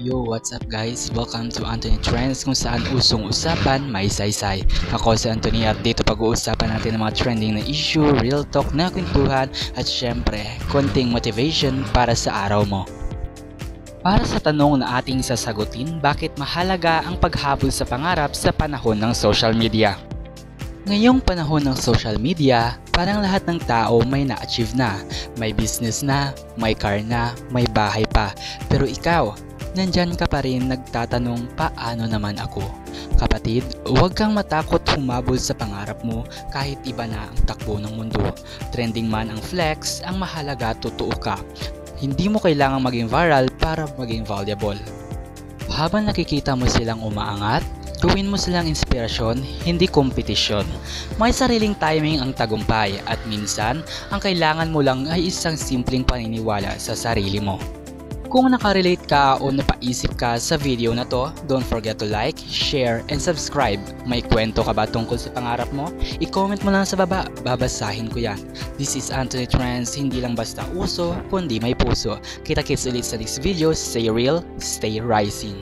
Yo, what's up guys? Welcome to Anthony Trends kung saan usong usapan may saysay. Ako si Anthony at dito pag-uusapan natin ang mga trending na issue, real talk na kwentuhan at syempre, konting motivation para sa araw mo. Para sa tanong na ating sasagutin, bakit mahalaga ang paghabol sa pangarap sa panahon ng social media? Ngayong panahon ng social media, parang lahat ng tao may na-achieve na. May business na, may car na, may bahay pa. Pero ikaw, nandyan ka pa rin nagtatanong paano naman ako? Kapatid, huwag kang matakot humabol sa pangarap mo kahit iba na ang takbo ng mundo. Trending man ang flex, ang mahalaga totoo ka. Hindi mo kailangang maging viral para maging valuable. Habang nakikita mo silang umaangat, gawin mo silang inspirasyon, hindi kompetisyon. May sariling timing ang tagumpay at minsan, ang kailangan mo lang ay isang simpleng paniniwala sa sarili mo. Kung nakarelate ka o napaisip ka sa video na to, don't forget to like, share, and subscribe. May kwento ka ba tungkol sa pangarap mo? I-comment mo lang sa baba, babasahin ko yan. This is Anthony Trends, hindi lang basta uso, kundi may puso. Kita-kits ulit sa next video, stay real, stay rising.